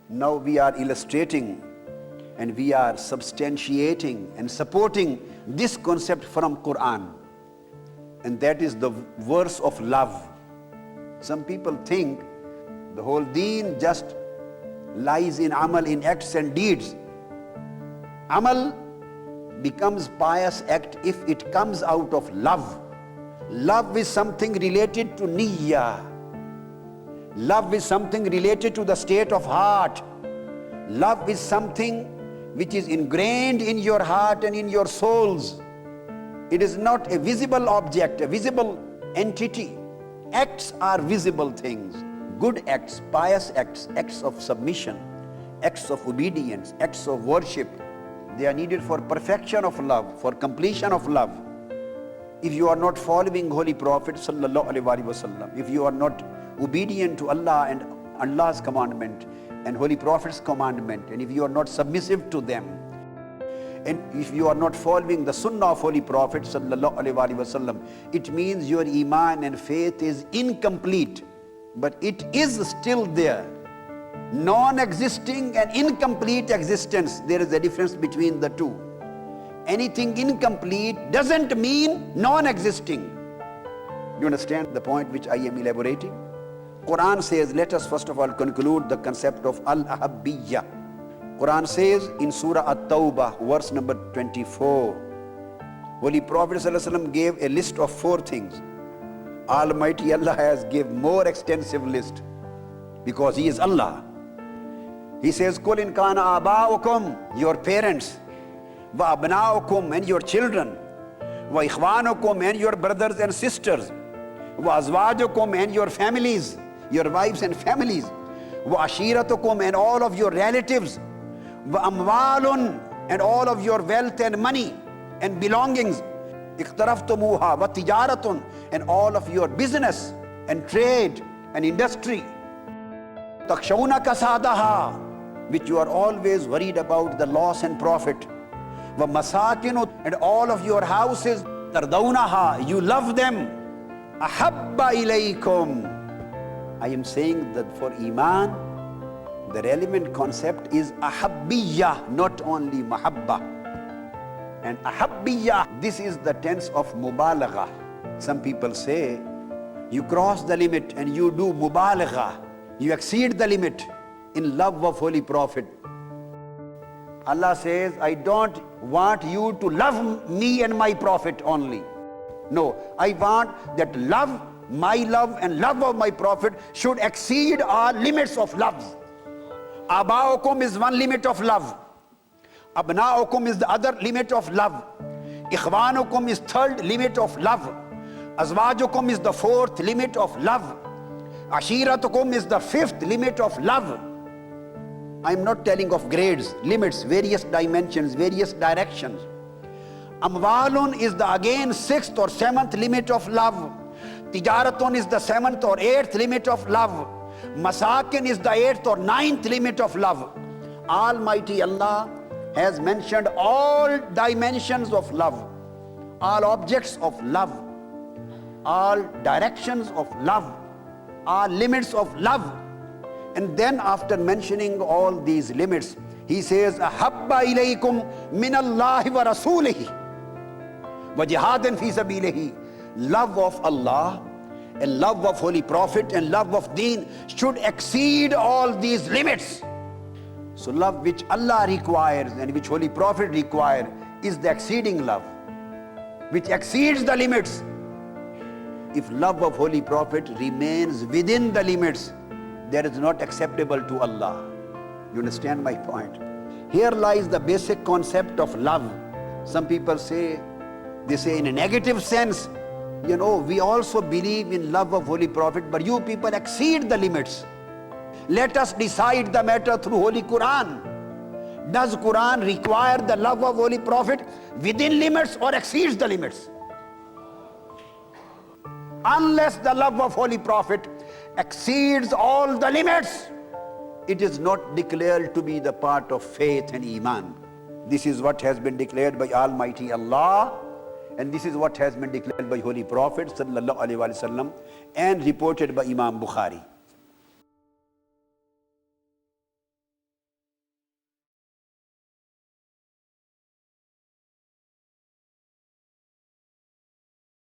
Now we are illustrating and we are substantiating and supporting this concept from Quran. And that is the verse of love. Some people think the whole deen just lies in amal, in acts and deeds. Amal becomes pious act if it comes out of love. Love is something related to niyyah. Love is something related to the state of heart. Love is something which is ingrained in your heart and in your souls. It is not a visible object, a visible entity. Acts are visible things. Good acts, pious acts, acts of submission, acts of obedience, acts of worship. They are needed for perfection of love, for completion of love. If you are not following Holy Prophet sallallahu alaihi wasallam, if you are not obedient to Allah and Allah's commandment and Holy Prophet's commandment, and if you are not submissive to them, and if you are not following the Sunnah of Holy Prophet sallallahu alaihi wasallam, it means your iman and faith is incomplete. But it is still there. Non-existing and incomplete existence, there is a difference between the two. Anything incomplete doesn't mean non-existing. Do you understand the point which I am elaborating? Quran says, let us first of all conclude the concept of al-ahabbiyya. Quran says in Surah At-Tawbah, verse number 24, Holy Prophet ﷺ gave a list of 4 things. Almighty Allah has given more extensive list because He is Allah. He says, Kul in kana aba'ukum, your parents, wa abna'ukum, and your children, wa ikhwanukum, and your brothers and sisters, wa azwajukum, and your families, your wives and families, wa ashiratukum, and all of your relatives, wa amwalun, and all of your wealth and money and belongings, iqtaraftumuha wa tijaratun, and all of your business and trade and industry, takshawna kasadaha, which you are always worried about the loss and profit, wa masakinu, and all of your houses, tardawnaha, you love them, ahabba ilaykum. I am saying that for iman, the relevant concept is ahabbiyya, not only mahabba. And ahabbiyya, this is the tense of mubalagha. Some people say, you cross the limit and you do mubalagha. You exceed the limit in love of Holy Prophet. Allah says, I don't want you to love me and my Prophet only. No, I want that love, my love and love of my Prophet should exceed all limits of love. Aba'ukum is one limit of love. Abna'ukum is the other limit of love. Ikhwanukum is third limit of love. Azwajukum is the fourth limit of love. Ashiratukum is the fifth limit of love. I am not telling of grades, limits, various dimensions, various directions. Amwalun is the again sixth or seventh limit of love. Tijaratun is the seventh or eighth limit of love. Masakin is the eighth or ninth limit of love. Almighty Allah has mentioned all dimensions of love, all objects of love, all directions of love, all limits of love. And then after mentioning all these limits, He says, Ahabba ilaykum min Allahi wa rasulihi wa jihadin fi sabilihi. Love of Allah and love of Holy Prophet and love of Deen should exceed all these limits. So love which Allah requires and which Holy Prophet requires is the exceeding love, which exceeds the limits. If love of Holy Prophet remains within the limits, that is not acceptable to Allah. You understand my point? Here lies the basic concept of love. Some people say, they say in a negative sense, you know, we also believe in love of Holy Prophet, but you people exceed the limits. Let us decide the matter through Holy Quran. Does Quran require the love of Holy Prophet within limits or exceeds the limits? Unless the love of Holy Prophet exceeds all the limits, it is not declared to be the part of faith and iman. This is what has been declared by Almighty Allah, and this is what has been declared by Holy Prophet sallallahu alaihi wasallam and reported by Imam Bukhari.